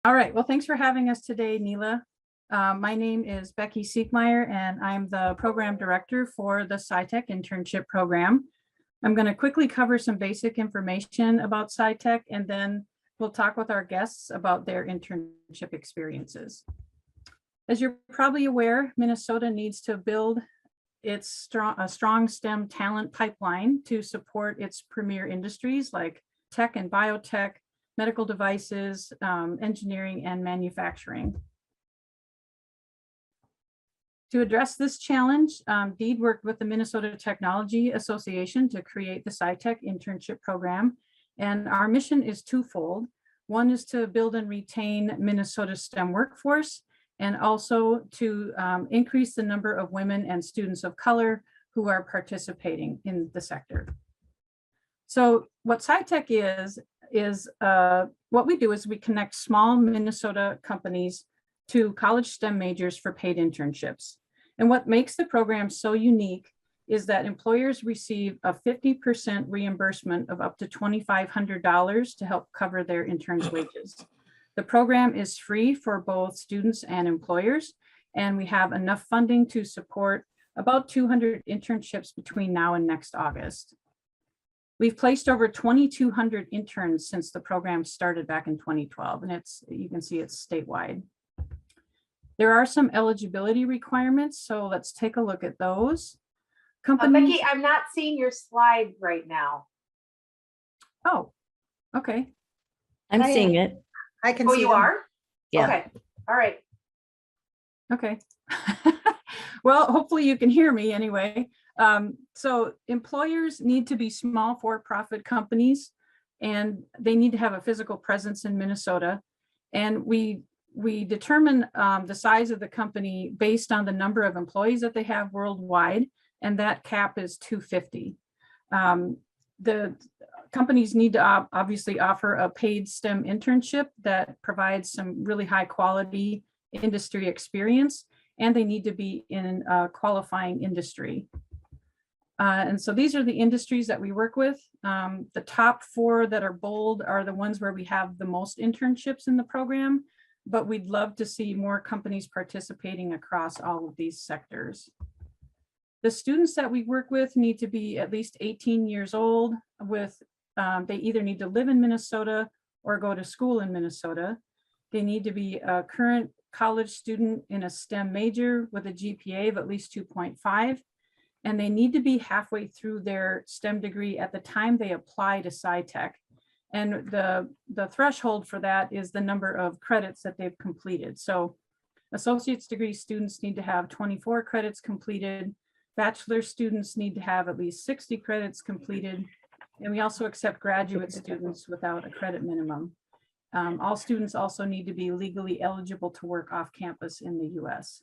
All right, well, thanks for having us today, Neela. My name is Becky Siegmeyer, and I'm the program director for the SciTech internship program. I'm going to quickly cover some basic information about SciTech, and then we'll talk with our guests about their internship experiences. As you're probably aware, Minnesota needs to build a strong STEM talent pipeline to support its premier industries like tech and biotech, medical devices, engineering, and manufacturing. To address this challenge, DEED worked with the Minnesota Technology Association to create the SciTech internship program. And our mission is twofold. One is to build and retain Minnesota's STEM workforce, and also to increase the number of women and students of color who are participating in the sector. So what SciTech is what we do is we connect small Minnesota companies to college STEM majors for paid internships. And what makes the program so unique is that employers receive a 50% reimbursement of up to $2,500 to help cover their interns' wages. The program is free for both students and employers, and we have enough funding to support about 200 internships between now and next August. We've placed over 2,200 interns since the program started back in 2012, and you can see it's statewide. There are some eligibility requirements, so let's take a look at those. Becky, I'm not seeing your slide right now. Oh, okay. I'm seeing it. I can see you them. Are? Yeah. Okay. All right. Okay. Well, hopefully you can hear me anyway. So employers need to be small for-profit companies, and they need to have a physical presence in Minnesota. And we determine the size of the company based on the number of employees that they have worldwide, and that cap is 250. The companies need to obviously offer a paid STEM internship that provides some really high quality industry experience, and they need to be in a qualifying industry. And so these are the industries that we work with. The top 4 that are bold are the ones where we have the most internships in the program, but we'd love to see more companies participating across all of these sectors. The students that we work with need to be at least 18 years old they either need to live in Minnesota or go to school in Minnesota. They need to be a current college student in a STEM major with a GPA of at least 2.5. And they need to be halfway through their STEM degree at the time they apply to SciTech. And the threshold for that is the number of credits that they've completed. So associate's degree students need to have 24 credits completed. Bachelor students need to have at least 60 credits completed. And we also accept graduate students without a credit minimum. All students also need to be legally eligible to work off campus in the US.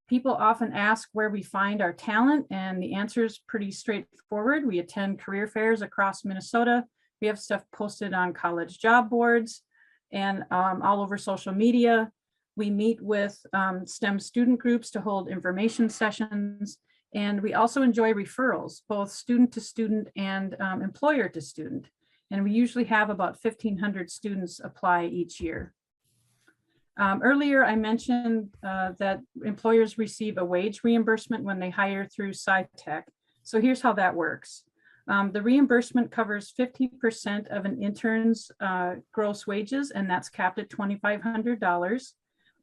People often ask where we find our talent, and the answer is pretty straightforward. We attend career fairs across Minnesota. We have stuff posted on college job boards and all over social media. We meet with STEM student groups to hold information sessions, and we also enjoy referrals, both student to student and employer to student. And we usually have about 1,500 students apply each year. Earlier, I mentioned that employers receive a wage reimbursement when they hire through SciTech. So here's how that works. The reimbursement covers 50% of an intern's gross wages, and that's capped at $2,500.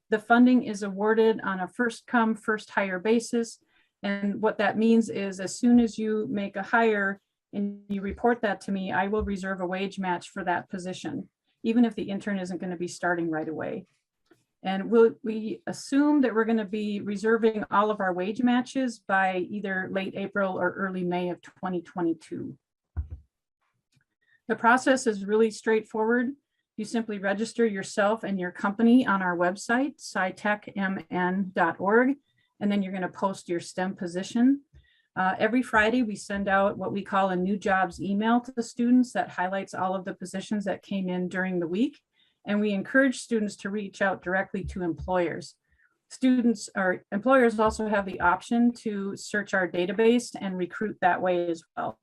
The funding is awarded on a first come, first hire basis. And what that means is as soon as you make a hire and you report that to me, I will reserve a wage match for that position, even if the intern isn't going to be starting right away. And we assume that we're going to be reserving all of our wage matches by either late April or early May of 2022. The process is really straightforward. You simply register yourself and your company on our website, scitechmn.org, and then you're going to post your STEM position. Every Friday, we send out what we call a new jobs email to the students that highlights all of the positions that came in during the week. And we encourage students to reach out directly to employers. Employers also have the option to search our database and recruit that way as well.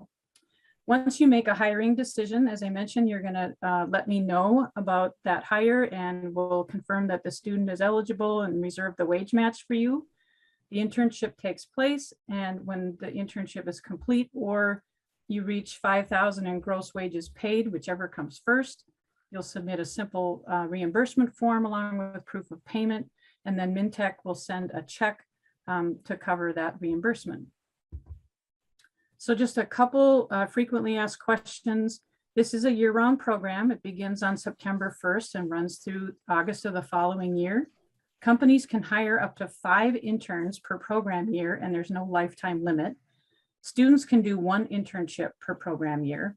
Once you make a hiring decision, as I mentioned, you're going to let me know about that hire, and we'll confirm that the student is eligible and reserve the wage match for you. The internship takes place, and when the internship is complete or you reach 5,000 in gross wages paid, whichever comes first, you'll submit a simple reimbursement form along with proof of payment, and then Mintech will send a check to cover that reimbursement. So just a couple frequently asked questions. This is a year-round program. It begins on September 1st and runs through August of the following year. Companies can hire up to 5 interns per program year, and there's no lifetime limit. Students can do 1 internship per program year.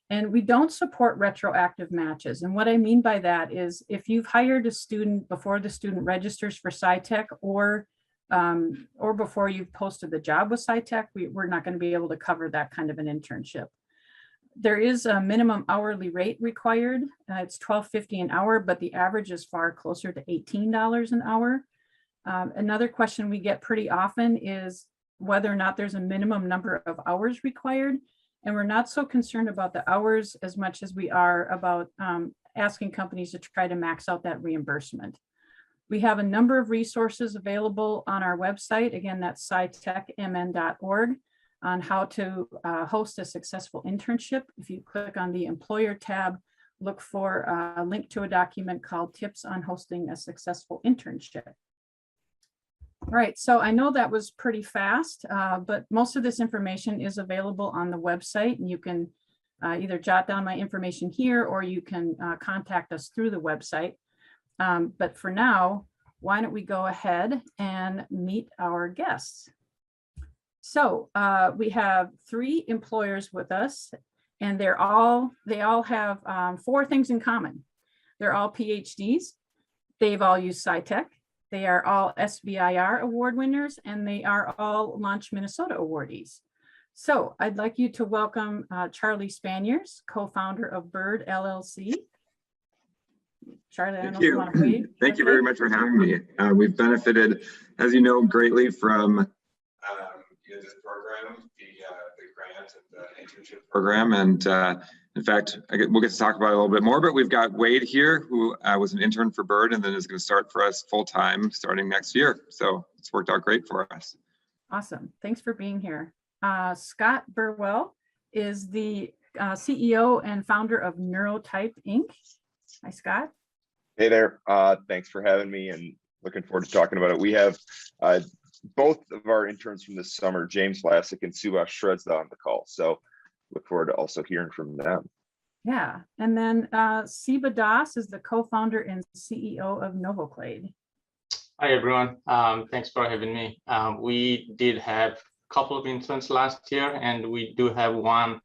And we don't support retroactive matches. And what I mean by that is if you've hired a student before the student registers for SciTech or before you've posted the job with SciTech, we're not going to be able to cover that kind of an internship. There is a minimum hourly rate required. It's $12.50 an hour, but the average is far closer to $18 an hour. Another question we get pretty often is whether or not there's a minimum number of hours required. And we're not so concerned about the hours as much as we are about asking companies to try to max out that reimbursement. We have a number of resources available on our website. Again, that's scitechmn.org on how to host a successful internship. If you click on the employer tab, look for a link to a document called Tips on Hosting a Successful Internship. All right, so I know that was pretty fast, but most of this information is available on the website, and you can either jot down my information here or you can contact us through the website. But for now, why don't we go ahead and meet our guests? So we have 3 employers with us, and they all have 4 things in common. They're all PhDs. They've all used SciTech. They are all SBIR award winners, and they are all Launch Minnesota awardees. So I'd like you to welcome Charlie Spaniers, co-founder of Bird LLC. Charlie, I don't know if you want to wave. Thank you very much for having me. We've benefited, as you know, greatly from this program, the grant and the internship program. And in fact, we'll get to talk about it a little bit more, but we've got Wade here, who was an intern for Bird and then is going to start for us full time starting next year. So it's worked out great for us. Awesome. Thanks for being here. Scott Burwell is the CEO and founder of Neurotype Inc. Hi, Scott. Hey there. Thanks for having me and looking forward to talking about it. We have both of our interns from this summer, James Lassick and Subhash Shrestha, on the call. So look forward to also hearing from them. Yeah. And then Siba Das is the co-founder and CEO of NovoClade. Hi, everyone. Thanks for having me. We did have a couple of interns last year, and we do have one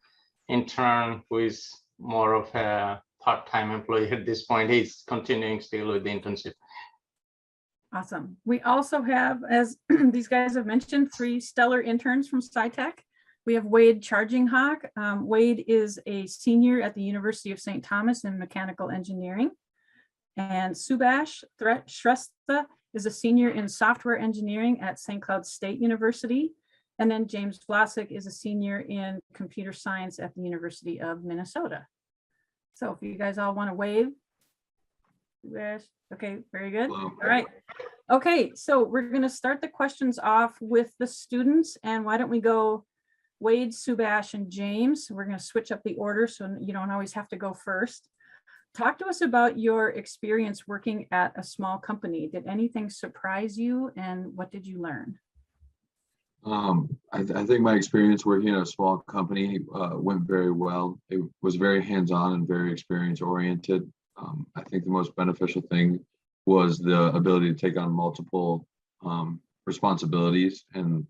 intern who is more of a part-time employee at this point. He's continuing still with the internship. Awesome. We also have, as these guys have mentioned, 3 stellar interns from SciTech. We have Wade Charginghawk. Wade is a senior at the University of St. Thomas in mechanical engineering. And Subhash Shrestha is a senior in software engineering at St. Cloud State University. And then James Vlasic is a senior in computer science at the University of Minnesota. So if you guys all want to wave. Okay, very good. All right. Okay, so we're going to start the questions off with the students. And why don't we go Wade, Subhash, and James. We're going to switch up the order so you don't always have to go first. Talk to us about your experience working at a small company. Did anything surprise you, and what did you learn? I think my experience working at a small company went very well. It was very hands-on and very experience-oriented. I think the most beneficial thing was the ability to take on multiple responsibilities and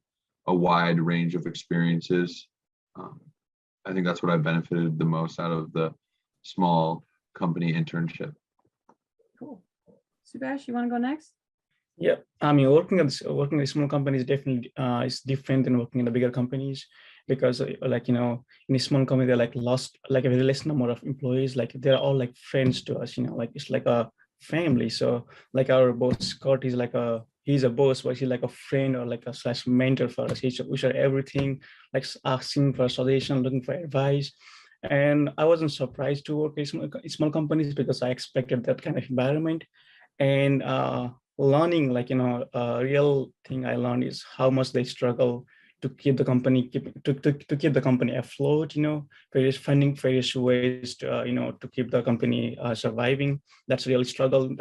a wide range of experiences. I think that's what I benefited the most out of the small company internship. Cool. Subhash, you want to go next? Yeah, I mean, working in small companies definitely is different than working in the bigger companies, because like, you know, in a small company, they're like a very less number of employees, like they're all like friends to us, you know, like it's like a family. So like our boss Scott is like he's a boss, but he's like a friend or like a slash mentor for us. We share everything, like asking for suggestion, looking for advice. And I wasn't surprised to work in small companies because I expected that kind of environment. And learning, like, a real thing I learned is how much they struggle to keep the company to keep the company afloat. Various funding, various ways to to keep the company surviving. That's a real struggle.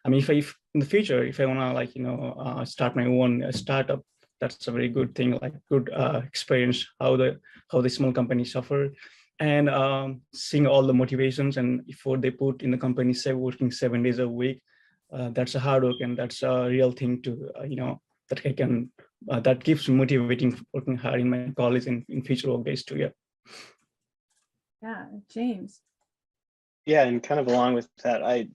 I mean, if in the future, if I wanna start my own startup, that's a very good thing, like good experience how the small companies suffer, and seeing all the motivations and effort they put in the company, say working 7 days a week. That's a hard work, and that's a real thing to that I can that keeps me motivating working hard in my college and in future work days too. Yeah, James. Yeah, and kind of along with that,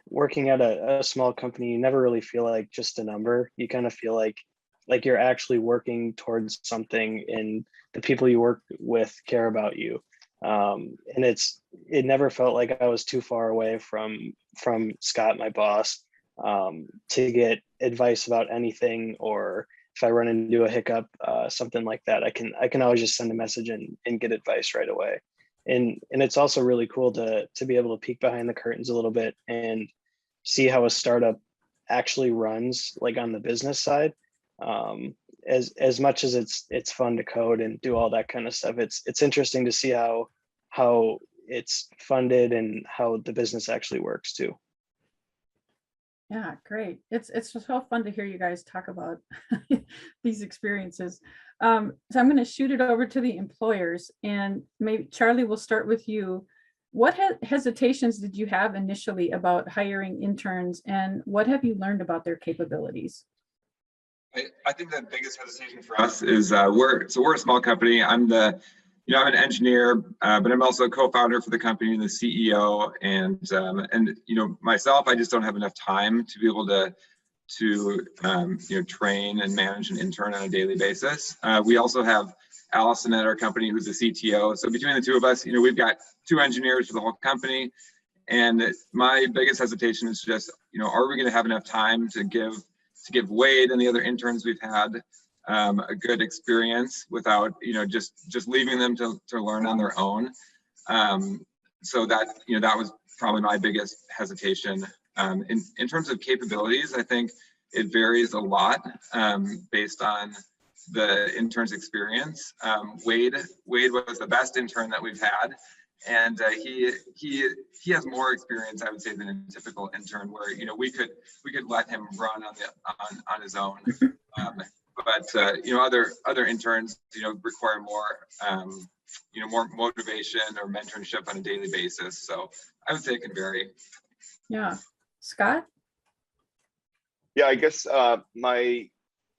working at a small company, you never really feel like just a number. You kind of feel like you're actually working towards something, and the people you work with care about you. And it never felt like I was too far away from Scott, my boss, to get advice about anything, or if I run into a hiccup, something like that, I can always just send a message and get advice right away. And it's also really cool to be able to peek behind the curtains a little bit and see how a startup actually runs, like on the business side. As much as it's fun to code and do all that kind of stuff, it's interesting to see how it's funded and how the business actually works too. Yeah, great. It's so fun to hear you guys talk about these experiences. So I'm going to shoot it over to the employers, and maybe Charlie, we'll start with you. What hesitations did you have initially about hiring interns, and what have you learned about their capabilities? I think the biggest hesitation for us is we're a small company. I'm an engineer, but I'm also a co-founder for the company and the CEO. And myself, I just don't have enough time to be able to train and manage an intern on a daily basis. We also have Allison at our company, who's the CTO. So between the two of us, we've got 2 engineers for the whole company. And my biggest hesitation is just, are we going to have enough time to give Wade and the other interns we've had a good experience without just leaving them to learn on their own. So that was probably my biggest hesitation. In terms of capabilities, I think it varies a lot based on the intern's experience. Wade was the best intern that we've had, and he has more experience, I would say, than a typical intern, where we could let him run on his own. But other interns require more motivation or mentorship on a daily basis. So I would say it can vary. Yeah, Scott. Yeah, I guess my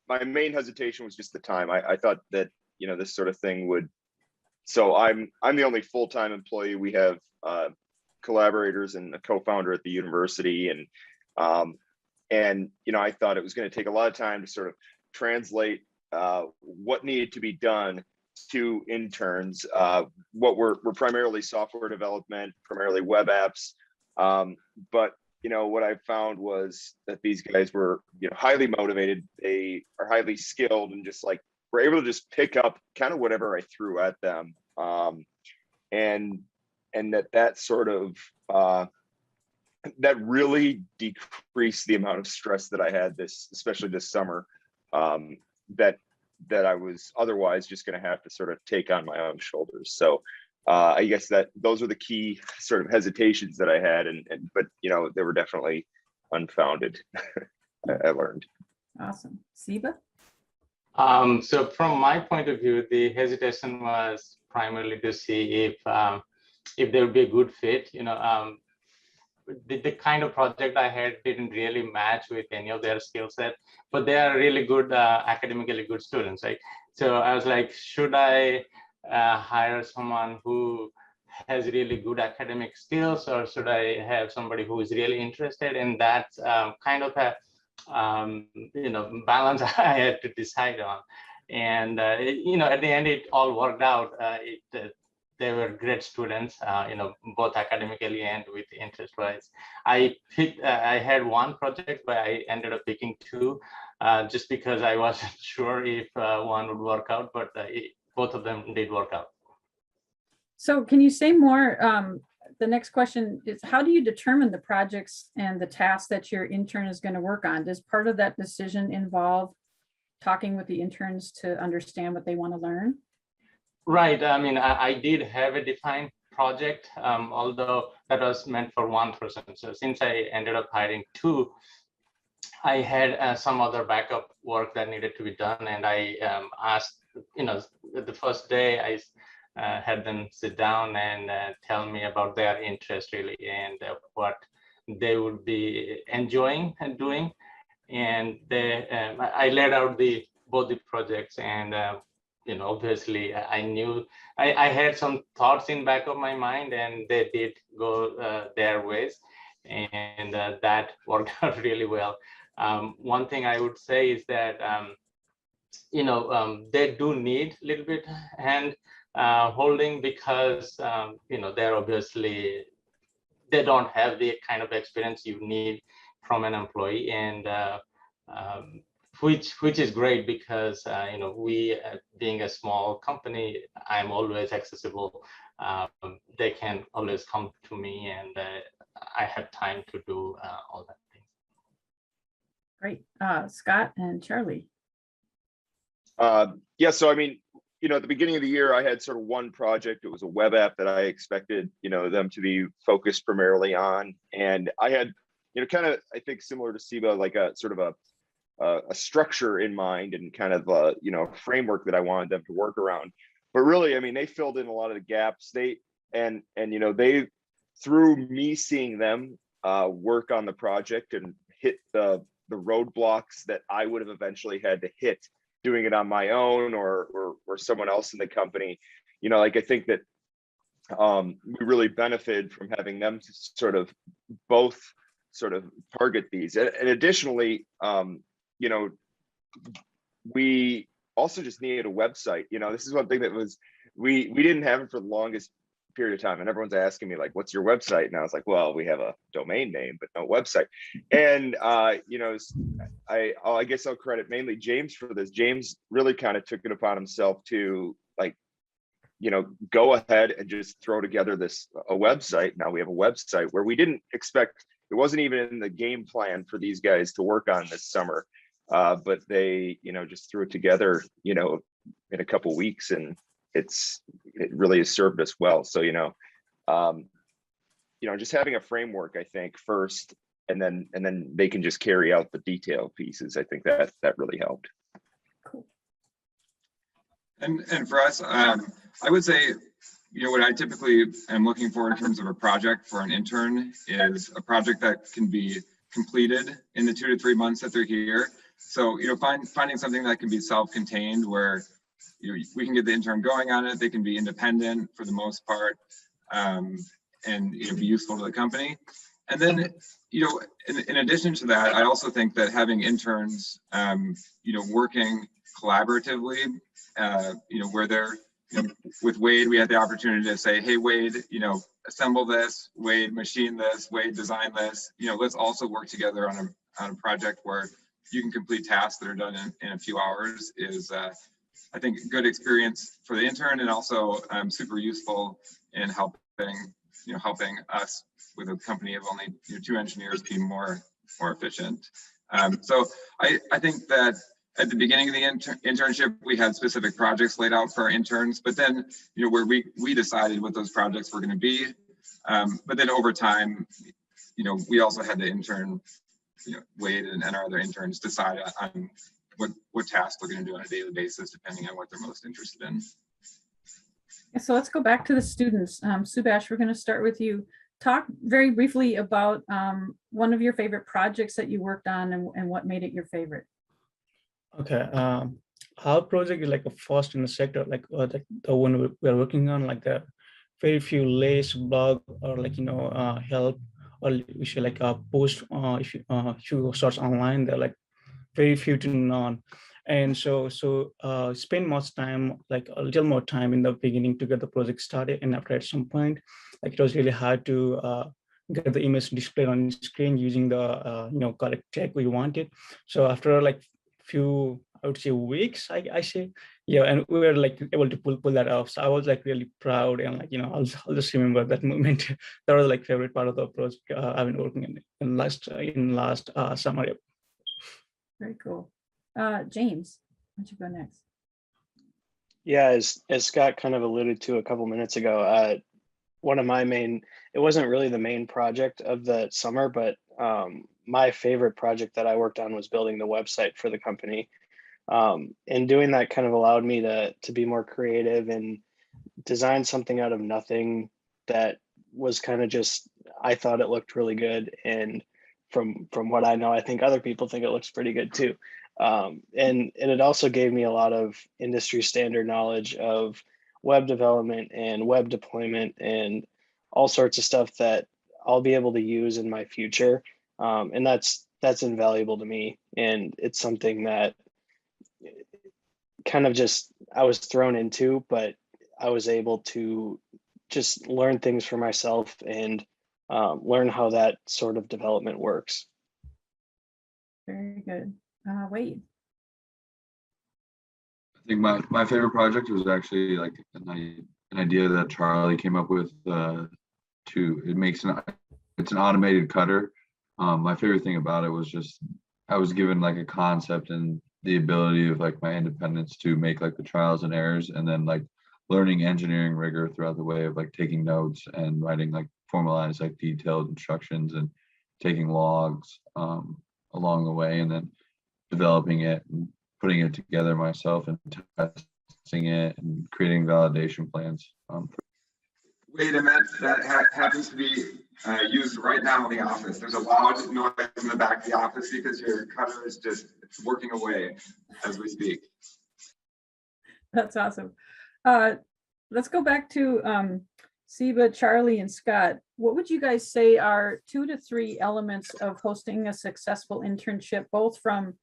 main hesitation was just the time. I thought that this sort of thing would. So I'm the only full-time employee. We have collaborators and a co-founder at the university, and I thought it was going to take a lot of time to sort of translate what needed to be done to interns. What we're primarily software development, primarily web apps, but what I found was that these guys were highly motivated. They are highly skilled, and just like were able to just pick up kind of whatever I threw at them, and that sort of that really decreased the amount of stress that I had especially this summer, that I was otherwise just going to have to sort of take on my own shoulders. So I guess that those are the key sort of hesitations that I had, but they were definitely unfounded. I learned. Awesome. Siba? So from my point of view, the hesitation was primarily to see if there would be a good fit. The kind of project I had didn't really match with any of their skill set, but they are really good, academically good students, right? So I was like, should I hire someone who has really good academic skills, or should I have somebody who is really interested? And that's kind of a balance I had to decide on. And at the end, it all worked out. they were great students, both academically and with interest-wise. I had one project, but I ended up picking two, just because I wasn't sure if one would work out, but both of them did work out. So can you say more? The next question is, how do you determine the projects and the tasks that your intern is going to work on? Does part of that decision involve talking with the interns to understand what they want to learn? Right. I mean, I did have a defined project, although that was meant for one person. So since I ended up hiring two, I had some other backup work that needed to be done. And I asked, the first day I had them sit down and tell me about their interest really and what they would be enjoying and doing. And I laid out both the projects, and obviously I knew I had some thoughts in back of my mind, and they did go their ways, and that worked out really well. One thing I would say is that they do need a little bit hand holding, because they're obviously, they don't have the kind of experience you need from an employee, and which is great, because we, being a small company, I'm always accessible. They can always come to me, and I have time to do all that thing. Great. Scott and Charlie. Yeah, so I mean, at the beginning of the year, I had sort of one project. It was a web app that I expected, them to be focused primarily on. And I had, kind of, I think similar to Siba, like a sort of a structure in mind, and kind of a, framework that I wanted them to work around. But really, I mean, they filled in a lot of the gaps. They through me seeing them work on the project and hit the roadblocks that I would have eventually had to hit doing it on my own or someone else in the company, like I think that we really benefited from having them sort of both sort of target these. And additionally, we also just needed a website. This is one thing that was, we didn't have it for the longest period of time, and everyone's asking me like, what's your website? And I was like, well, we have a domain name but no website. And I guess I'll credit mainly James for this. James really kind of took it upon himself to go ahead and just throw together a website. Now we have a website where we didn't expect, it wasn't even in the game plan for these guys to work on this summer, but they just threw it together in a couple weeks, and it really has served us well. So just having a framework, I think, first, and then they can just carry out the detail pieces. I think that really helped. Cool. And for us, I would say, what I typically am looking for in terms of a project for an intern is a project that can be completed in the 2 to 3 months that they're here. So, finding something that can be self-contained, where we can get the intern going on it. They can be independent for the most part, and be useful to the company. And then, in addition to that, I also think that having interns, working collaboratively, where they're, with Wade, we had the opportunity to say, hey, Wade, assemble this, Wade, machine this, Wade, design this. Let's also work together on a project where you can complete tasks that are done in a few hours is, I think, a good experience for the intern, and also super useful in helping us with a company of only 2 engineers be more efficient. So I think that at the beginning of the internship, we had specific projects laid out for our interns, but then where we decided what those projects were going to be. But then over time, we also had the intern, Wade and our other interns decide on what tasks they're going to do on a daily basis, depending on what they're most interested in. So let's go back to the students. Subhash, we're going to start with you. Talk very briefly about one of your favorite projects that you worked on and what made it your favorite. Okay. Our project is like a first in the sector, like the one we're working on, like the very few lays, blog, or help, or we should like post if you search online, they're like very few to none. And so spend much time, like a little more time in the beginning to get the project started. And after at some point, like it was really hard to get the image displayed on screen using the correct tech we wanted. So after like few, I would say weeks, I say, yeah, and we were like able to pull that off. So I was like really proud, and like I'll just remember that moment. That was like favorite part of the project I've been working in last summer. Very cool. James, why don't you go next? Yeah, as Scott kind of alluded to a couple minutes ago, one of my main, it wasn't really the main project of the summer, but my favorite project that I worked on was building the website for the company. And doing that kind of allowed me to be more creative and design something out of nothing that was kind of just, I thought it looked really good. And from what I know, I think other people think it looks pretty good too. And it also gave me a lot of industry standard knowledge of web development and web deployment and all sorts of stuff that I'll be able to use in my future. And that's invaluable to me. And it's something that kind of just I was thrown into, but I was able to just learn things for myself and learn how that sort of development works. Very good. Wade. I think my favorite project was actually like an idea that Charlie came up with. It's an automated cutter. My favorite thing about it was just I was given like a concept and the ability of like my independence to make like the trials and errors, and then like learning engineering rigor throughout the way of like taking notes and writing like formalized like detailed instructions and taking logs along the way, and then developing it and putting it together myself and testing it and creating validation plans. Wait, and that happens to be used right now in the office. There's a loud noise in the back of the office because your cutter is just working away as we speak. That's awesome. Let's go back to Siba, Charlie, and Scott. What would you guys say are 2 to 3 elements of hosting a successful internship, both from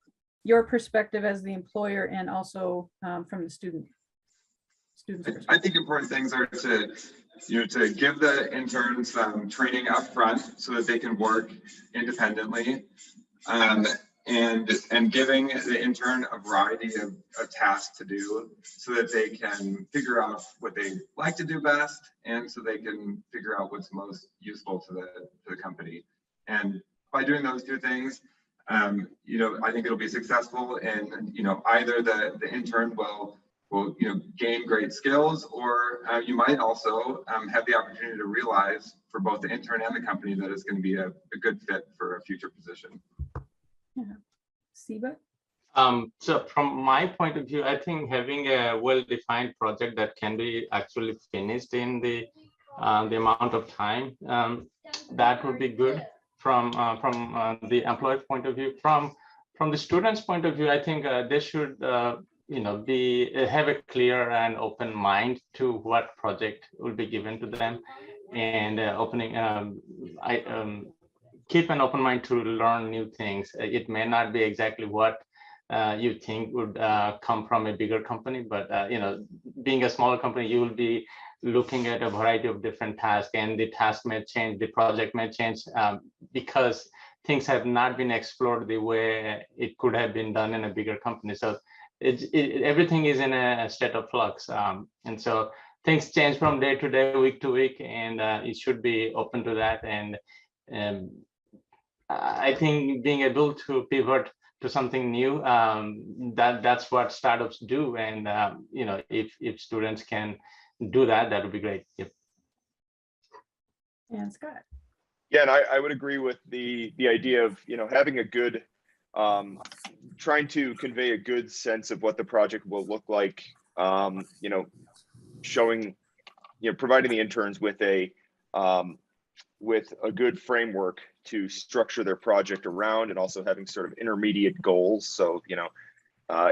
your perspective as the employer and also from the students? I think important things are to give the interns some training up front so that they can work independently, and giving the intern a variety of tasks to do so that they can figure out what they like to do best, and so they can figure out what's most useful to the company. And by doing those 2 things, I think it'll be successful, and either the intern will gain great skills, or you might also have the opportunity to realize for both the intern and the company that it's going to be a good fit for a future position. Yeah. Siba? So from my point of view, I think having a well-defined project that can be actually finished in the amount of time, that would be good from the employer's point of view. From the student's point of view, I think they should have a clear and open mind to what project will be given to them, and keep an open mind to learn new things. It may not be exactly what you think would come from a bigger company, but being a smaller company, you will be looking at a variety of different tasks, and the task may change, the project may change, because things have not been explored the way it could have been done in a bigger company. So everything is in a state of flux, and so things change from day to day, week to week, and it should be open to that. And I think being able to pivot to something new, that's what startups do. And if students can do that, that would be great. Yep. And Scott? Yeah, and I would agree with the idea of having a good, trying to convey a good sense of what the project will look like. Showing, providing the interns with a good framework to structure their project around, and also having sort of intermediate goals. So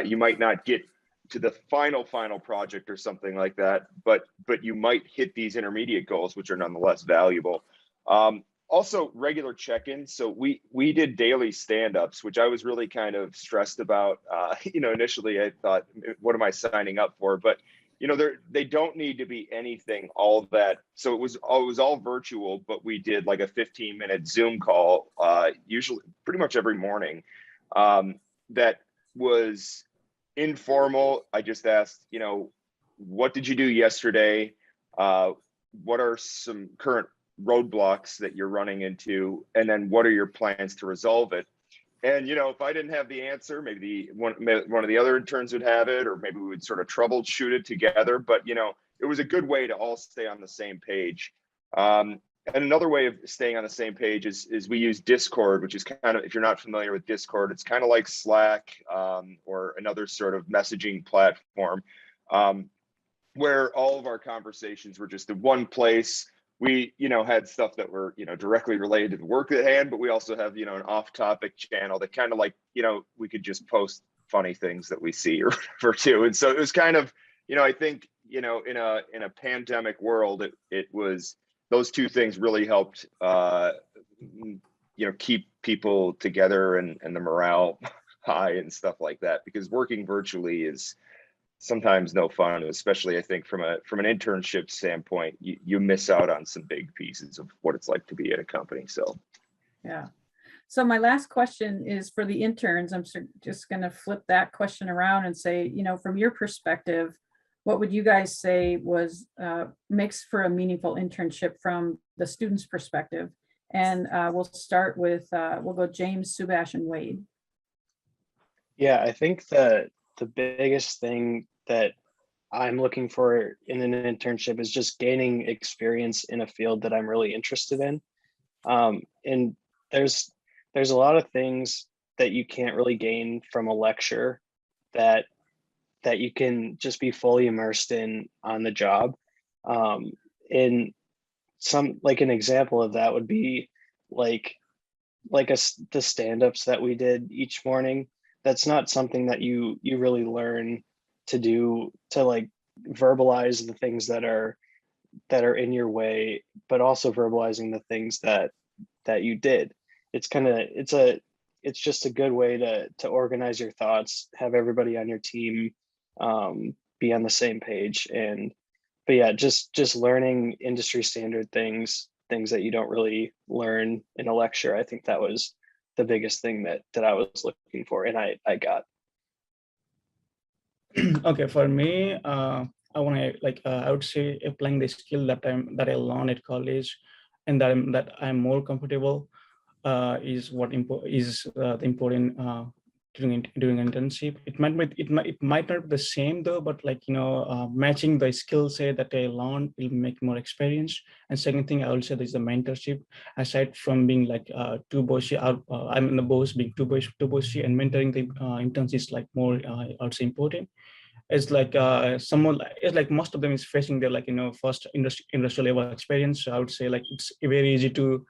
you might not get to the final project or something like that, but you might hit these intermediate goals, which are nonetheless valuable. Also regular check-ins. So we did daily stand-ups, which I was really kind of stressed about. Initially I thought, what am I signing up for? But they don't need to be anything all that. So it was all virtual, but we did like a 15-minute Zoom call, usually pretty much every morning. That was informal. I just asked, what did you do yesterday? What are some current roadblocks that you're running into? And then what are your plans to resolve it? And, if I didn't have the answer, maybe one of the other interns would have it, or maybe we would sort of troubleshoot it together. But, it was a good way to all stay on the same page. And another way of staying on the same page is we use Discord, which is kind of, if you're not familiar with Discord, it's kind of like Slack, or another sort of messaging platform, where all of our conversations were just in one place. We, had stuff that were, directly related to the work at hand, but we also have, an off-topic channel that kind of like, we could just post funny things that we see or whatever too. And so it was kind of, I think, in a pandemic world, it was, those two things really helped, keep people together and the morale high and stuff like that, because working virtually is sometimes no fun, especially I think from an internship standpoint, you miss out on some big pieces of what it's like to be at a company. So Yeah. So my last question is for the interns. I'm just going to flip that question around and say, from your perspective, what would you guys say was makes for a meaningful internship from the student's perspective? And we'll start with, we'll go James, Subash, and Wade. Yeah, I think the biggest thing that I'm looking for in an internship is just gaining experience in a field that I'm really interested in. And there's a lot of things that you can't really gain from a lecture that you can just be fully immersed in on the job. In some, like an example of that would be like the stand-ups that we did each morning. That's not something that you really learn to do, to like verbalize the things that are in your way, but also verbalizing the things that you did. It's just a good way to organize your thoughts, have everybody on your team be on the same page. But yeah, just learning industry standard things that you don't really learn in a lecture. I think that was the biggest thing that I was looking for, and I got. Okay, for me, I want to I would say applying the skill that I learned at college, and that I'm more comfortable is the important during internship. It might not be the same though, but matching the skill set that I learned will make more experience. And second thing I would say is the mentorship. Aside from being too bossy, I'm in the boss being too bossy, and mentoring the interns is more I would say important. It's most of them is facing their first industrial level experience. So I would say it's very easy to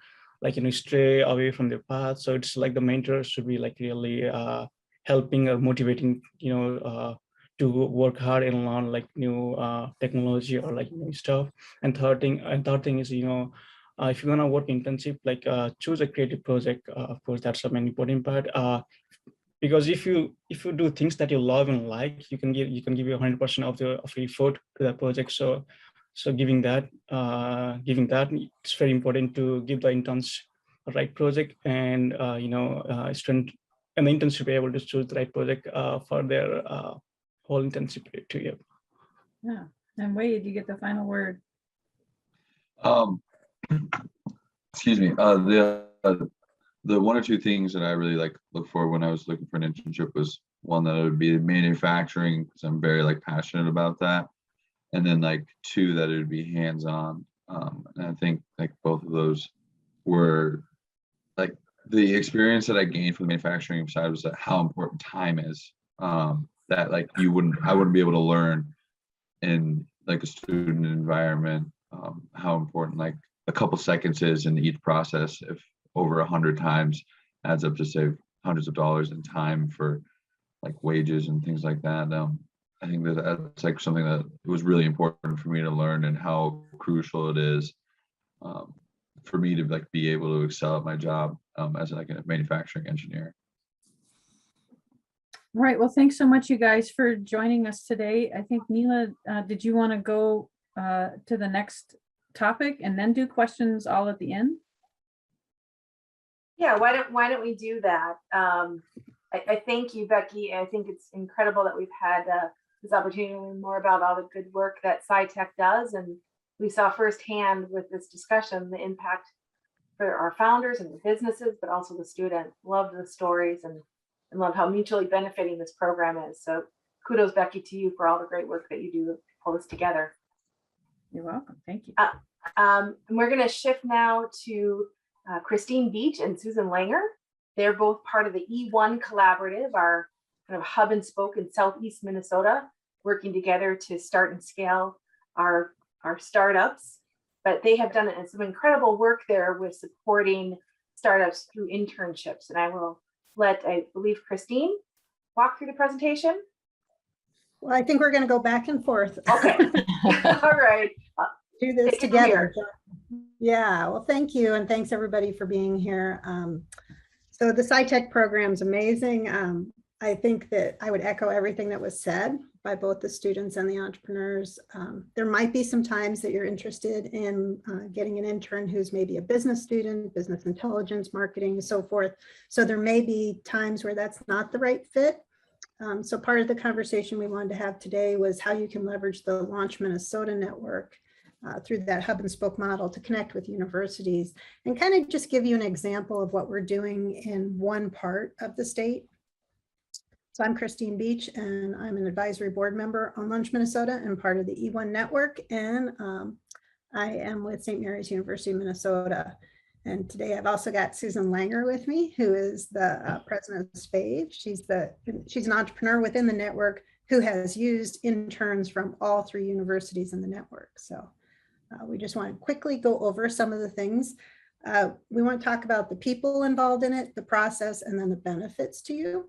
stray away from their path. So it's the mentor should be really helping or motivating to work hard and learn new technology or new stuff. And third thing is if you're gonna work internship, choose a creative project. Of course, that's a main important part. Because if you do things that you love and like, you can give you 100% of your effort to that project. So giving that, it's very important to give the interns a right project, and student and the interns should be able to choose the right project for their whole internship period. Yeah. And Wade, you get the final word. Excuse me. The one or two things that I really look for when I was looking for an internship was one that it would be manufacturing, because I'm very passionate about that, and then two, that it would be hands-on. And I think both of those were the experience that I gained from the manufacturing side was how important time is. That I wouldn't be able to learn in a student environment how important a couple seconds is in each process. If over 100 times adds up to save hundreds of dollars in time for wages and things like that. I think that's something that was really important for me to learn, and how crucial it is for me to like be able to excel at my job as like a manufacturing engineer. All right, well, thanks so much, you guys, for joining us today. I think Neela, did you want to go to the next topic and then do questions all at the end? Yeah, why don't we do that? I thank you, Becky. I think it's incredible that we've had this opportunity to learn more about all the good work that SciTech does. And we saw firsthand with this discussion, the impact for our founders and the businesses, but also the students. Loved the stories and love how mutually benefiting this program is. So kudos, Becky, to you for all the great work that you do to pull this together. You're welcome. Thank you. And we're going to shift now to Christine Beach and Susan Langer. They're both part of the E1 Collaborative, our kind of hub and spoke in Southeast Minnesota, working together to start and scale our startups. But they have done some incredible work there with supporting startups through internships. And I will let, I believe, Christine walk through the presentation. Well, I think we're going to go back and forth. Okay. All right. Do this Take it from here. together. Yeah, well, thank you. And thanks everybody for being here. So the SciTech program is amazing. I think that I would echo everything that was said by both the students and the entrepreneurs. There might be some times that you're interested in getting an intern who's maybe a business student, business intelligence, marketing, and so forth. So there may be times where that's not the right fit. So part of the conversation we wanted to have today was how you can leverage the Launch Minnesota network through that hub and spoke model to connect with universities and kind of just give you an example of what we're doing in one part of the state. So I'm Christine Beach, and I'm an advisory board member on Launch Minnesota and part of the E1 network. And I am with St. Mary's University of Minnesota. And today I've also got Susan Langer with me, who is the president of SPAVE. She's an entrepreneur within the network who has used interns from all 3 universities in the network. So we just want to quickly go over some of the things. We want to talk about the people involved in it, the process, and then the benefits to you.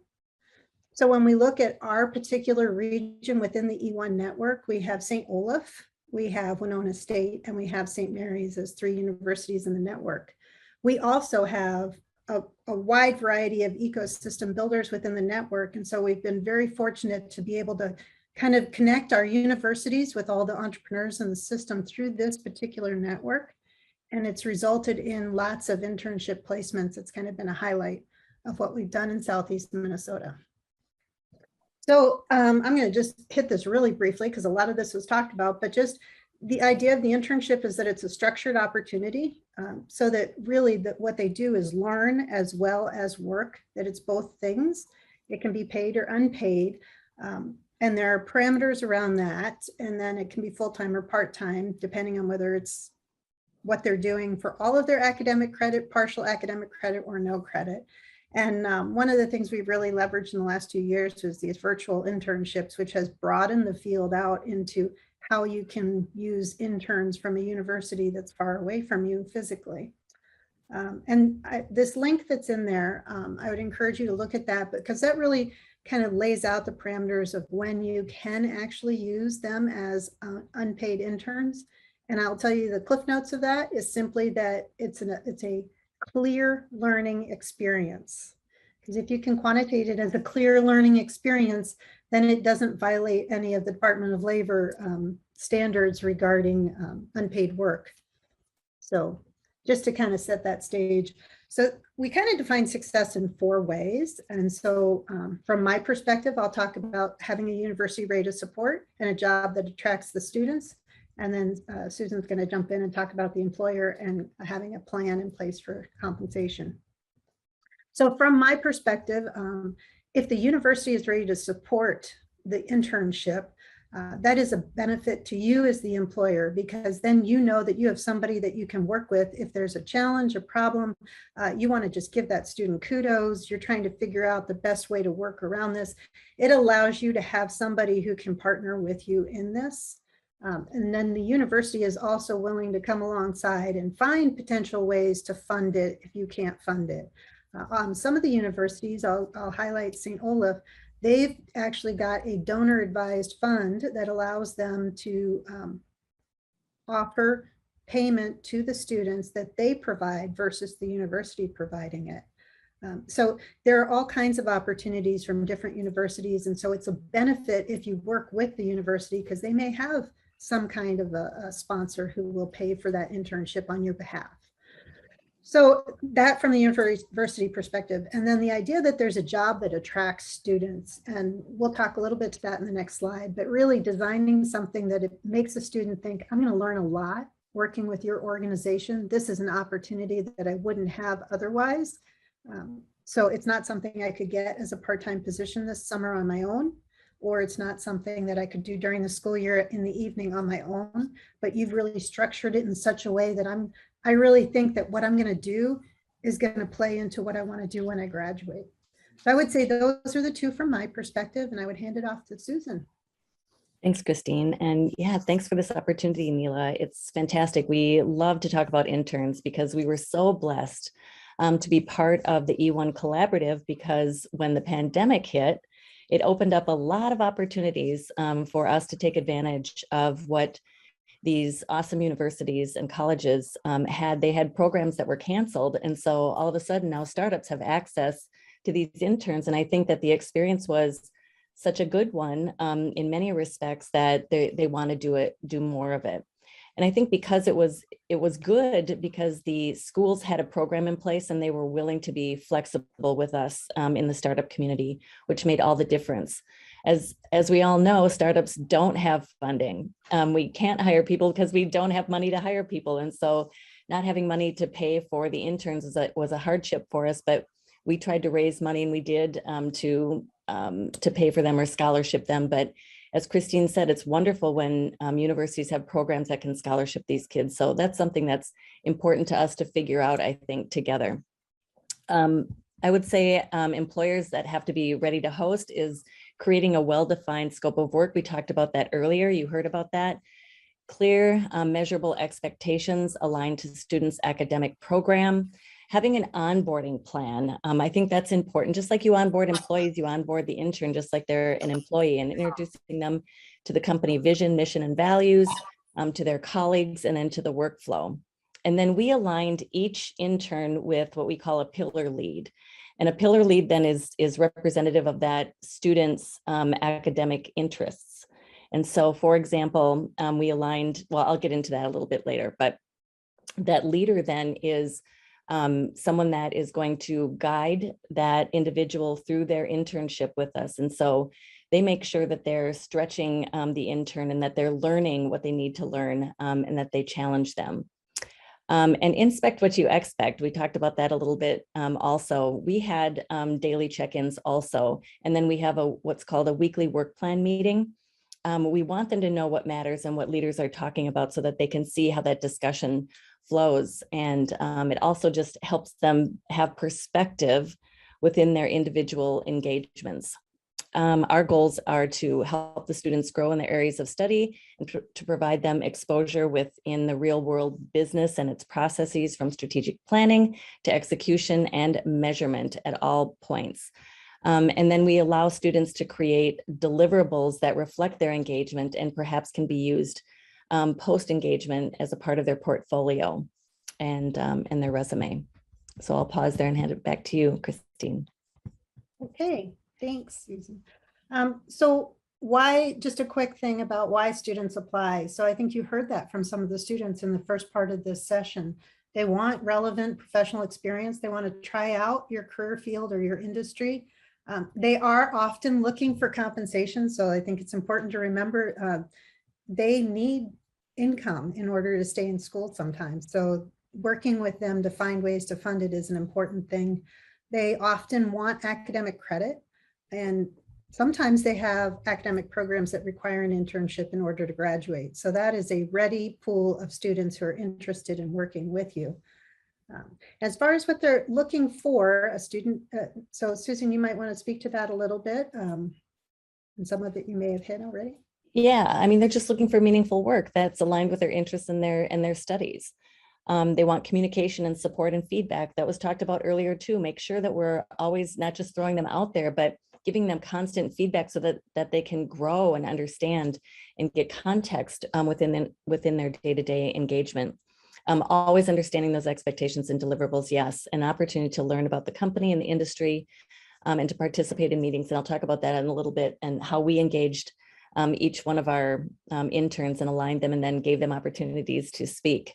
So when we look at our particular region within the E1 network, we have St. Olaf, we have Winona State, and we have St. Mary's as 3 universities in the network. We also have a wide variety of ecosystem builders within the network. And so we've been very fortunate to be able to kind of connect our universities with all the entrepreneurs in the system through this particular network. And it's resulted in lots of internship placements. It's kind of been a highlight of what we've done in Southeast Minnesota. So I'm going to just hit this really briefly because a lot of this was talked about, but just the idea of the internship is that it's a structured opportunity so that really what they do is learn as well as work, that it's both things. It can be paid or unpaid. And there are parameters around that. And then it can be full-time or part-time, depending on whether it's what they're doing for all of their academic credit, partial academic credit, or no credit. And one of the things we've really leveraged in the last 2 years was these virtual internships, which has broadened the field out into how you can use interns from a university that's far away from you physically. This link that's in there, I would encourage you to look at that because that really kind of lays out the parameters of when you can actually use them as unpaid interns. And I'll tell you the cliff notes of that is simply that it's a clear learning experience. Because if you can quantitate it as a clear learning experience, then it doesn't violate any of the Department of Labor standards regarding unpaid work. So just to kind of set that stage. So we kind of define success in 4 ways. And so from my perspective, I'll talk about having a university rate of support and a job that attracts the students. And then Susan's going to jump in and talk about the employer and having a plan in place for compensation. So from my perspective, if the university is ready to support the internship, that is a benefit to you as the employer, because then you know that you have somebody that you can work with. If there's a challenge, a problem, you want to just give that student kudos. You're trying to figure out the best way to work around this. It allows you to have somebody who can partner with you in this. And then the university is also willing to come alongside and find potential ways to fund it if you can't fund it. Some of the universities, I'll highlight St. Olaf, they've actually got a donor advised fund that allows them to offer payment to the students that they provide versus the university providing it. So there are all kinds of opportunities from different universities. And so it's a benefit if you work with the university because they may have some kind of a sponsor who will pay for that internship on your behalf. So that from the university perspective, and then the idea that there's a job that attracts students, and we'll talk a little bit to that in the next slide, but really designing something that it makes a student think, I'm going to learn a lot working with your organization. This is an opportunity that I wouldn't have otherwise. So it's not something I could get as a part-time position this summer on my own, or it's not something that I could do during the school year in the evening on my own, but you've really structured it in such a way that I really think that what I'm going to do is going to play into what I want to do when I graduate. So I would say those are the two from my perspective, and I would hand it off to Susan. Thanks, Christine. And yeah, thanks for this opportunity, Neela. It's fantastic. We love to talk about interns because we were so blessed to be part of the E1 collaborative, because when the pandemic hit, it opened up a lot of opportunities for us to take advantage of what these awesome universities and colleges had. They had programs that were canceled. And so all of a sudden now startups have access to these interns. And I think that the experience was such a good one in many respects that they want to do more of it. And I think because it was good because the schools had a program in place and they were willing to be flexible with us in the startup community, which made all the difference. As we all know, startups don't have funding. We can't hire people because we don't have money to hire people. And so not having money to pay for the interns was a hardship for us, but we tried to raise money, and we did to pay for them or scholarship them. But as Christine said, it's wonderful when universities have programs that can scholarship these kids. So that's something that's important to us to figure out, I think, together. I would say employers that have to be ready to host is creating a well-defined scope of work. We talked about that earlier. You heard about that. Clear, measurable expectations aligned to students' academic program. Having an onboarding plan. I think that's important. Just like you onboard employees, you onboard the intern just like they're an employee, and introducing them to the company vision, mission, and values, to their colleagues, and then to the workflow. And then we aligned each intern with what we call a pillar lead. And a pillar lead then is representative of that student's academic interests. And so, for example, we aligned, well, I'll get into that a little bit later, but that leader then is someone that is going to guide that individual through their internship with us. And so they make sure that they're stretching the intern and that they're learning what they need to learn, and that they challenge them. And inspect what you expect. We talked about that a little bit also. We had daily check-ins also, and then we have what's called a weekly work plan meeting. We want them to know what matters and what leaders are talking about so that they can see how that discussion flows. And it also just helps them have perspective within their individual engagements. Our goals are to help the students grow in their areas of study and to provide them exposure within the real world business and its processes, from strategic planning to execution and measurement at all points. And then we allow students to create deliverables that reflect their engagement and perhaps can be used post-engagement as a part of their portfolio and their resume. So I'll pause there and hand it back to you, Christine. Okay, thanks, Susan. So why, just a quick thing about why students apply. So I think you heard that from some of the students in the first part of this session. They want relevant professional experience. They want to try out your career field or your industry. They are often looking for compensation. So I think it's important to remember they need income in order to stay in school sometimes. So working with them to find ways to fund it is an important thing. They often want academic credit, and sometimes they have academic programs that require an internship in order to graduate. So that is a ready pool of students who are interested in working with you. As far as what they're looking for, a student, so Susan, you might want to speak to that a little bit. And some of it you may have hit already. Yeah, I mean, they're just looking for meaningful work that's aligned with their interests and their studies. They want communication and support and feedback. That was talked about earlier too. Make sure that we're always not just throwing them out there, but giving them constant feedback so that they can grow and understand and get context within their day-to-day engagement. Always understanding those expectations and deliverables, yes. An opportunity to learn about the company and the industry, and to participate in meetings. And I'll talk about that in a little bit, and how we engaged each one of our interns and aligned them and then gave them opportunities to speak.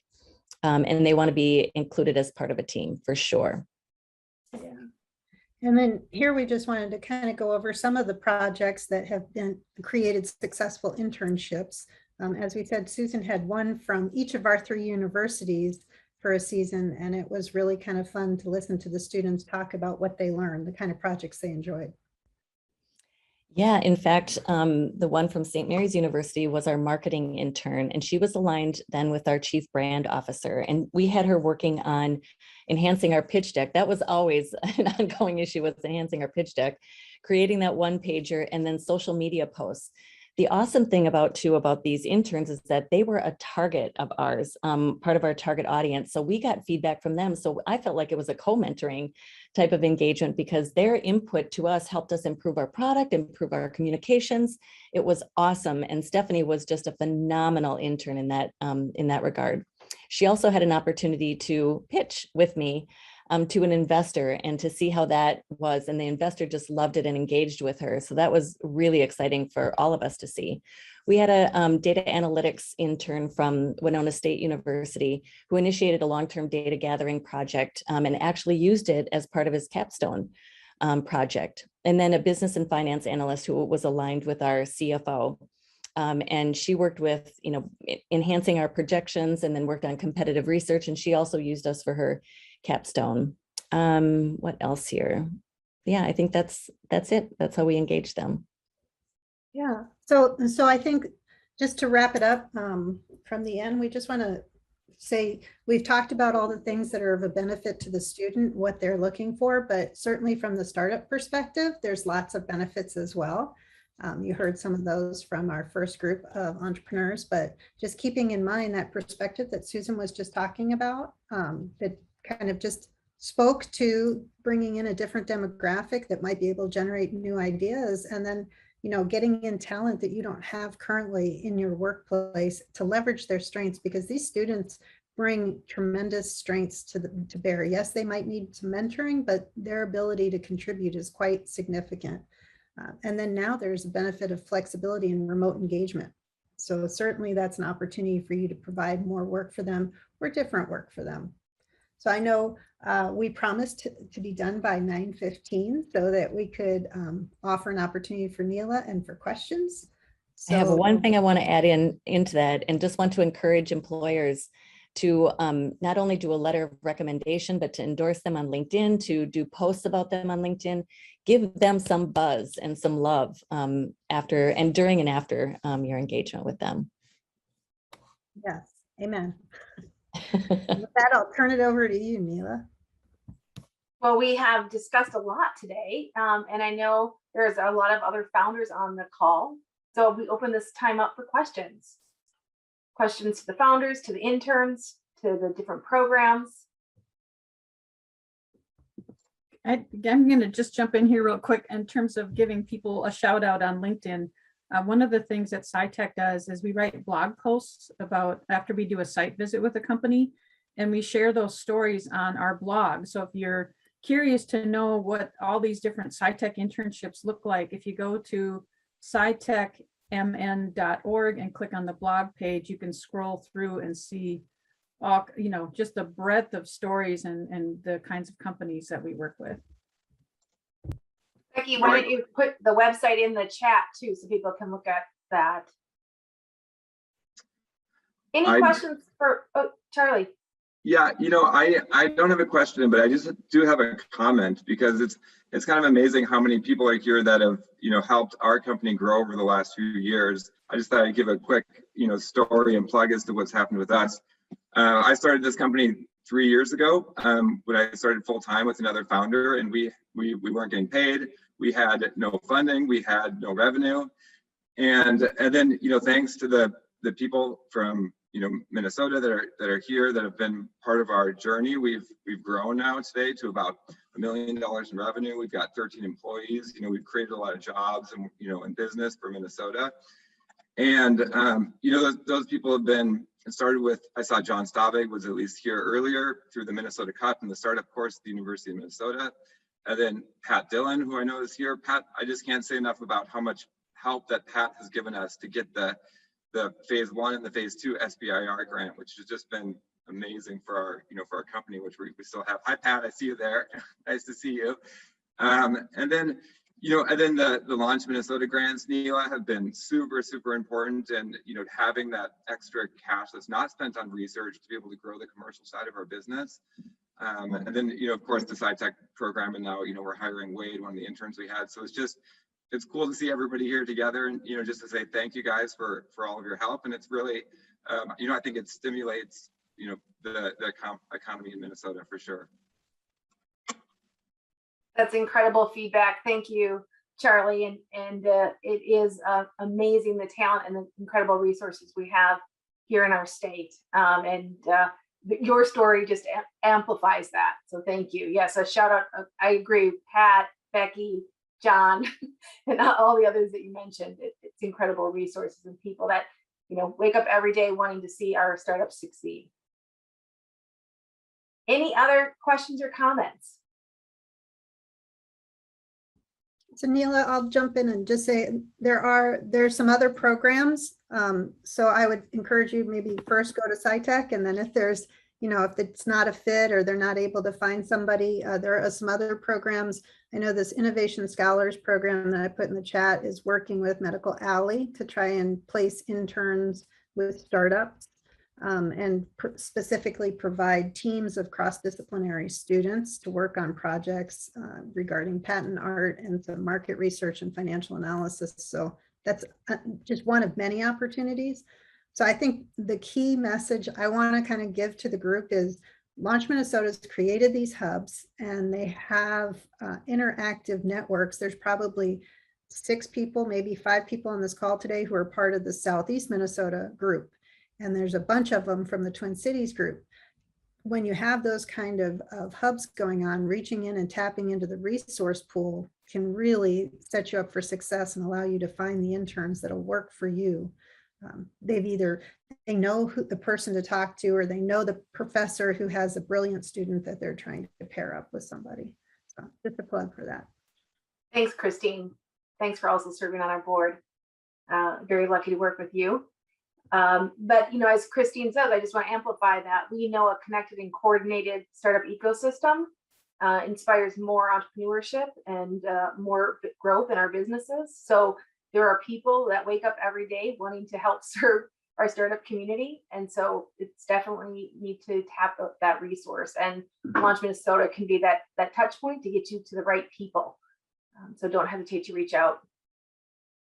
And they want to be included as part of a team for sure. Yeah. And then here we just wanted to kind of go over some of the projects that have been created successful internships. As we said, Susan had one from each of our 3 universities for a season, and it was really kind of fun to listen to the students talk about what they learned, the kind of projects they enjoyed. Yeah, in fact, the one from St. Mary's University was our marketing intern, and she was aligned then with our chief brand officer. And we had her working on enhancing our pitch deck. That was always an ongoing issue, was enhancing our pitch deck, creating that one pager, and then social media posts. The awesome thing about these interns is that they were a target of ours, part of our target audience. So we got feedback from them. So I felt like it was a co-mentoring type of engagement, because their input to us helped us improve our product, improve our communications. It was awesome. And Stephanie was just a phenomenal intern in that regard. She also had an opportunity to pitch with me to an investor and to see how that was. And the investor just loved it and engaged with her. So that was really exciting for all of us to see. We had a data analytics intern from Winona State University who initiated a long-term data gathering project and actually used it as part of his capstone project. And then a business and finance analyst who was aligned with our CFO. And she worked with, enhancing our projections, and then worked on competitive research. And she also used us for her capstone. What else here? Yeah, I think that's it. That's how we engage them. Yeah. So I think just to wrap it up from the end, we just want to say we've talked about all the things that are of a benefit to the student, what they're looking for, but certainly from the startup perspective, there's lots of benefits as well. You heard some of those from our first group of entrepreneurs, but just keeping in mind that perspective that Susan was just talking about, that kind of just spoke to bringing in a different demographic that might be able to generate new ideas, and then getting in talent that you don't have currently in your workplace to leverage their strengths, because these students bring tremendous strengths to bear. Yes, they might need some mentoring, but their ability to contribute is quite significant. And then now there's a benefit of flexibility and remote engagement. So certainly that's an opportunity for you to provide more work for them or different work for them. So I know we promised to be done by 9:15 so that we could offer an opportunity for Neela and for questions. So, I have one thing I want to add into that, and just want to encourage employers to not only do a letter of recommendation, but to endorse them on LinkedIn, to do posts about them on LinkedIn, give them some buzz and some love after and during and after your engagement with them. Yes, amen. With that, I'll turn it over to you, Neela. Well, we have discussed a lot today, and I know there's a lot of other founders on the call. So we open this time up for questions. Questions to the founders, to the interns, to the different programs. I'm going to just jump in here real quick in terms of giving people a shout out on LinkedIn. One of the things that SciTech does is we write blog posts about after we do a site visit with a company, and we share those stories on our blog. So if you're curious to know what all these different SciTech internships look like, if you go to scitechmn.org and click on the blog page, you can scroll through and see all, just the breadth of stories and the kinds of companies that we work with. Becky, why don't you put the website in the chat too, so people can look at that. Any questions for Charlie? Yeah, I don't have a question, but I just do have a comment, because it's kind of amazing how many people are here that have helped our company grow over the last few years. I just thought I'd give a quick story and plug as to what's happened with us. I started this company 3 years ago when I started full time with another founder, and we weren't getting paid. We had no funding, we had no revenue, and then thanks to the people from Minnesota that are here that have been part of our journey, we've grown now today to about $1 million in revenue. We've got 13 employees. We've created a lot of jobs and in business for Minnesota, and those people have been It started with, I saw John Stavig was at least here earlier through the Minnesota Cup and the startup course at the University of Minnesota. And then Pat Dillon, who I know is here. Pat, I just can't say enough about how much help that Pat has given us to get the phase 1 and the phase 2 SBIR grant, which has just been amazing for our, for our company, which we still have. Hi, Pat, I see you there. Nice to see you. And then, the Launch Minnesota grants, Neela, have been super, super important. And, having that extra cash that's not spent on research to be able to grow the commercial side of our business. And then, of course, the SciTech program. And now, we're hiring Wade, one of the interns we had. So it's cool to see everybody here together and, just to say thank you guys for all of your help. And it's really, I think it stimulates, the economy in Minnesota for sure. That's incredible feedback. Thank you, Charlie. And it is amazing, the talent and the incredible resources we have here in our state. Your story just amplifies that. So thank you. Yes, a shout out. I agree. Pat, Becky, John, and all the others that you mentioned. It's incredible resources and people that, wake up every day wanting to see our startups succeed. Any other questions or comments? So Neela, I'll jump in and just say there's some other programs. So I would encourage you maybe first go to SciTech, and then if there's, if it's not a fit or they're not able to find somebody, there are some other programs. I know this Innovation Scholars program that I put in the chat is working with Medical Alley to try and place interns with startups. And specifically provide teams of cross-disciplinary students to work on projects regarding patent art and some market research and financial analysis. So that's just one of many opportunities. So I think the key message I want to kind of give to the group is Launch Minnesota's created these hubs, and they have interactive networks. There's probably 6 people, maybe 5 people on this call today who are part of the Southeast Minnesota group. And there's a bunch of them from the Twin Cities group. When you have those kind of hubs going on, reaching in and tapping into the resource pool can really set you up for success and allow you to find the interns that'll work for you. They know who the person to talk to, or they know the professor who has a brilliant student that they're trying to pair up with somebody. So just a plug for that. Thanks, Christine. Thanks for also serving on our board. Very lucky to work with you. But, as Christine says, I just want to amplify that. We know a connected and coordinated startup ecosystem inspires more entrepreneurship and more growth in our businesses. So there are people that wake up every day wanting to help serve our startup community. And so it's definitely need to tap that resource. And Launch Minnesota can be that touch point to get you to the right people. So don't hesitate to reach out.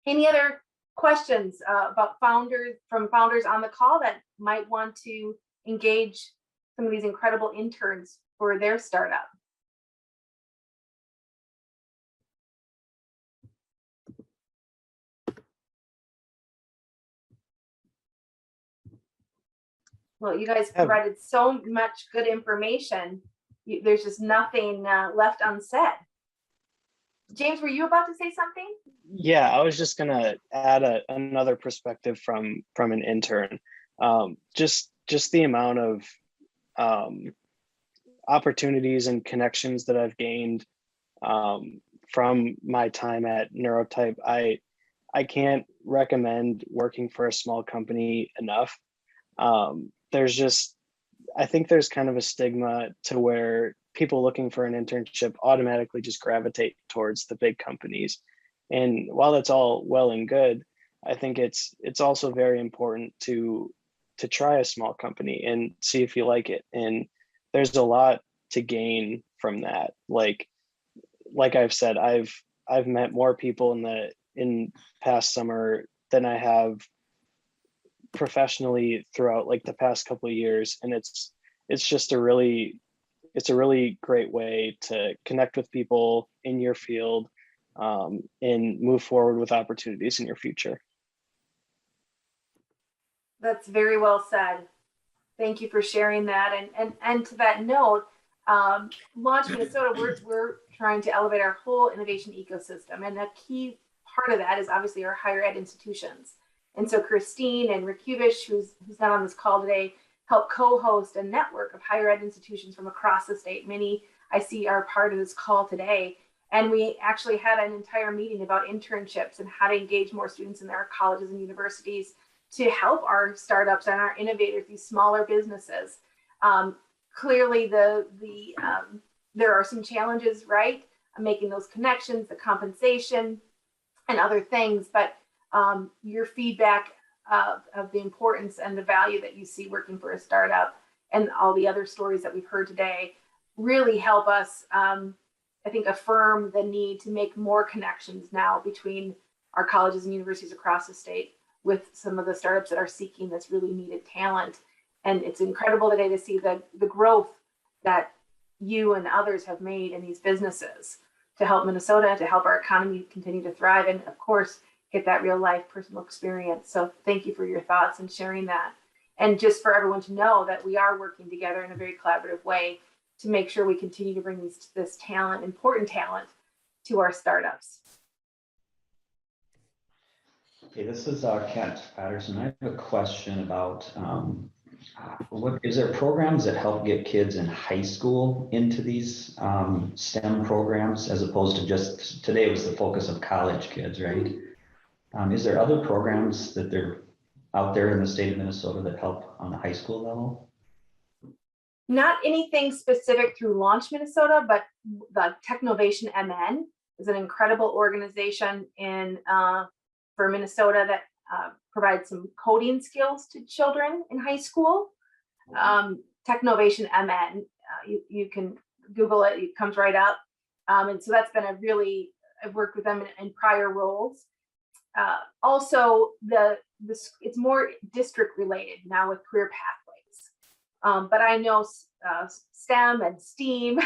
Any other questions about founders on the call that might want to engage some of these incredible interns for their startup? Well, you guys provided so much good information. There's just nothing left unsaid. James, were you about to say something? Yeah, I was just gonna add another perspective from an intern. Just the amount of opportunities and connections that I've gained from my time at Neurotype. I can't recommend working for a small company enough. I think there's kind of a stigma to where people looking for an internship automatically just gravitate towards the big companies. And while that's all well and good, I think it's also very important to try a small company and see if you like it. And there's a lot to gain from that. Like I've said, I've met more people in past summer than I have professionally throughout like the past couple of years. And it's just a really great way to connect with people in your field and move forward with opportunities in your future. That's very well said. Thank you for sharing that. And to that note, Launch Minnesota, we're trying to elevate our whole innovation ecosystem. And a key part of that is obviously our higher ed institutions. And so Christine and Rakuvish, who's not on this call today, help co-host a network of higher ed institutions from across the state. Many I see are part of this call today. And we actually had an entire meeting about internships and how to engage more students in their colleges and universities to help our startups and our innovators, these smaller businesses. Clearly, there are some challenges, right? Making those connections, the compensation, and other things. But your feedback of the importance and the value that you see working for a startup, and all the other stories that we've heard today, really help us, I think, affirm the need to make more connections now between our colleges and universities across the state with some of the startups that are seeking this really needed talent. And it's incredible today to see the growth that you and others have made in these businesses to help Minnesota, to help our economy continue to thrive, and of course, get that real life personal experience. So thank you for your thoughts and sharing that. And just for everyone to know that we are working together in a very collaborative way to make sure we continue to bring this talent, important talent, to our startups. Okay, this is Kent Patterson. I have a question about is there programs that help get kids in high school into these STEM programs, as opposed to just, today was the focus of college kids, right? Is there other programs that they're out there in the state of Minnesota that help on the high school level? Not anything specific through Launch Minnesota, but the Technovation MN is an incredible organization for Minnesota that provides some coding skills to children in high school. Technovation MN, you can Google it, it comes right up. And so that's been I've worked with them in prior roles. Also, it's more district related now with career pathways. But I know STEM and STEAM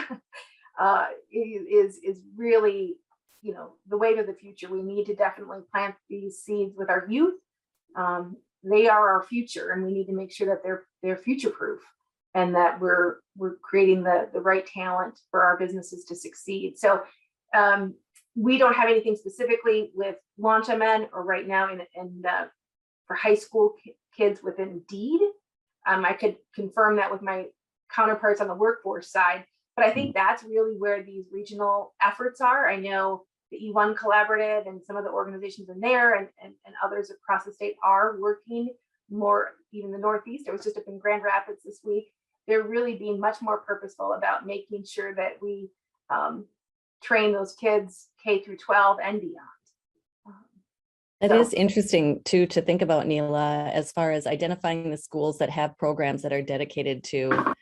is really, the wave of the future. We need to definitely plant these seeds with our youth. They are our future, and we need to make sure that they're future proof, and that we're creating the right talent for our businesses to succeed. So we don't have anything specifically with Launch MN or right now for high school kids with Indeed. I could confirm that with my counterparts on the workforce side, but I think that's really where these regional efforts are. I know the E1 Collaborative and some of the organizations in there and others across the state are working more, even the Northeast. I was just up in Grand Rapids this week. They're really being much more purposeful about making sure that we train those kids K through 12 and beyond. It is interesting too to think about, Neela, as far as identifying the schools that have programs that are dedicated to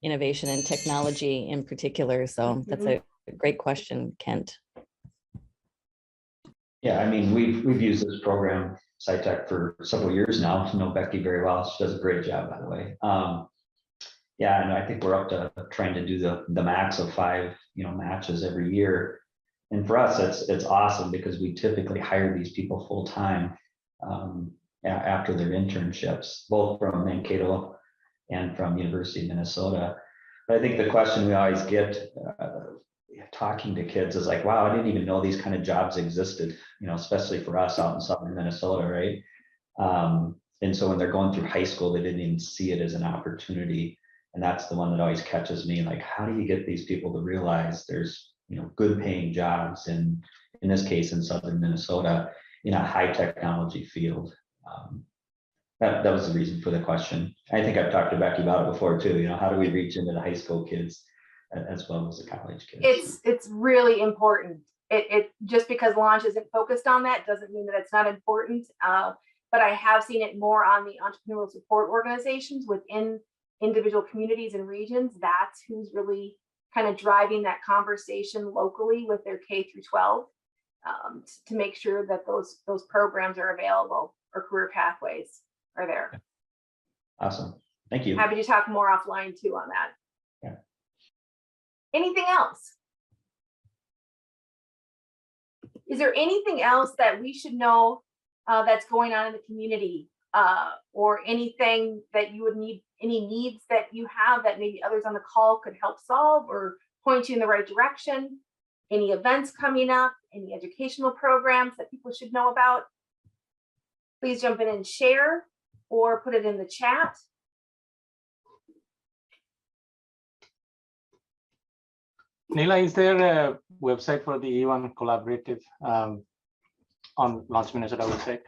innovation and technology in particular. So that's a great question, Kent. Yeah, I mean, we've used this program, SciTech, for several years now. I know Becky very well. She does a great job, by the way. Yeah, and I think we're up to trying to do the max of 5, matches every year. And for us, it's awesome because we typically hire these people full time after their internships, both from Mankato and from University of Minnesota. But I think the question we always get talking to kids is like, wow, I didn't even know these kind of jobs existed, especially for us out in southern Minnesota, right? And so when they're going through high school, they didn't even see it as an opportunity. And that's the one that always catches me. Like, how do you get these people to realize there's good paying jobs in this case in southern Minnesota in a high technology field? That was the reason for the question. I think I've talked to Becky about it before too. How do we reach into the high school kids as well as the college kids? It's really important. It just because Launch isn't focused on that doesn't mean that it's not important. But I have seen it more on the entrepreneurial support organizations within individual communities and regions. That's who's really kind of driving that conversation locally with their K through 12 to make sure that those programs are available or career pathways are there. Awesome. Thank you. Happy to talk more offline too on that. Yeah. Anything else? Is there anything else that we should know that's going on in the community, or anything that you would need, any needs that you have that maybe others on the call could help solve or point you in the right direction? Any events coming up, any educational programs that people should know about? please jump in and share or put it in the chat. Neela, is there a website for the E1 Collaborative on Launch Minnesota website?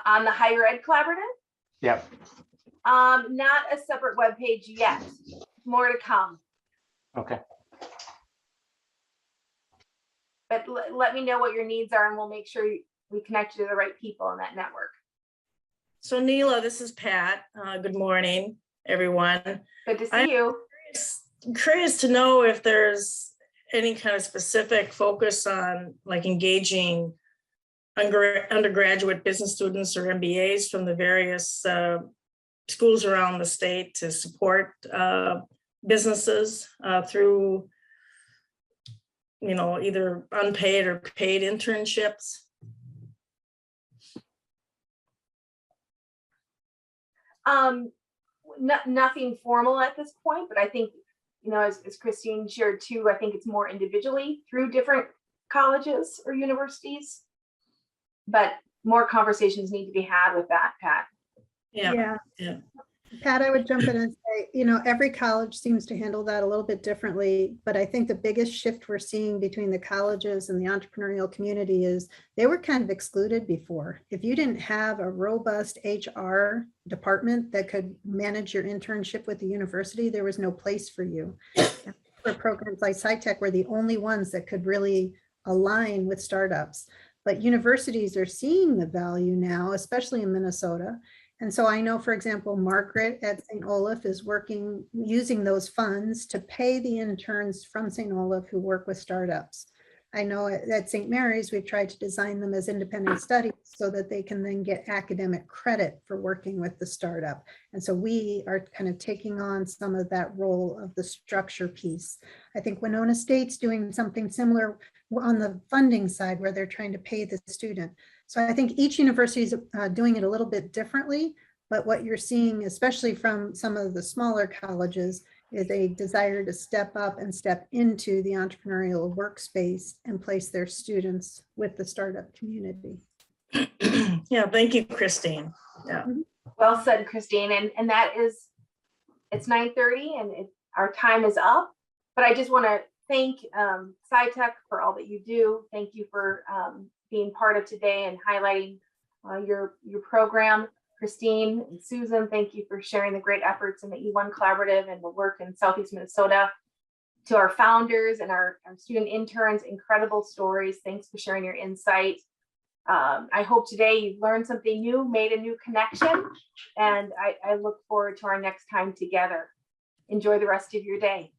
On the Higher Ed Collaborative? Yeah. Not a separate web page yet. More to come. Okay. But let me know what your needs are, and we'll make sure we connect you to the right people in that network. So Neela, this is Pat. Good morning, everyone. Good to see you. Curious to know if there's any kind of specific focus on like engaging undergraduate business students or MBAs from the various schools around the state to support businesses through, you know, either unpaid or paid internships. Nothing formal at this point, but I think, you know, as Christine shared too, I think it's more individually through different colleges or universities, but more conversations need to be had with that, Pat. Yeah. Pat, I would jump in and say, you know, every college seems to handle that a little bit differently, but I think the biggest shift we're seeing between the colleges and the entrepreneurial community is they were kind of excluded before. If you didn't have a robust HR department that could manage your internship with the university, there was no place for you. For programs like SciTech were the only ones that could really align with startups. But universities are seeing the value now, especially in Minnesota. And so I know, for example, Margaret at St. Olaf is working, using those funds to pay the interns from St. Olaf who work with startups. I know at St. Mary's, we've tried to design them as independent studies so that they can then get academic credit for working with the startup. And so we are kind of taking on some of that role of the structure piece. I think Winona State's doing something similar on the funding side where they're trying to pay the student. So I think each university is doing it a little bit differently, but what you're seeing, especially from some of the smaller colleges, is a desire to step up and step into the entrepreneurial workspace and place their students with the startup community. Yeah, thank you, Christine. Yeah. Well said, Christine. And that is, it's 9:30 and our time is up, but I just want to thank SciTech for all that you do. Thank you for being part of today and highlighting your program. Christine and Susan, thank you for sharing the great efforts in the E1 Collaborative and the work in Southeast Minnesota. To our founders and our student interns, incredible stories. Thanks for sharing your insight. I hope today you've learned something new, made a new connection, and I look forward to our next time together. Enjoy the rest of your day.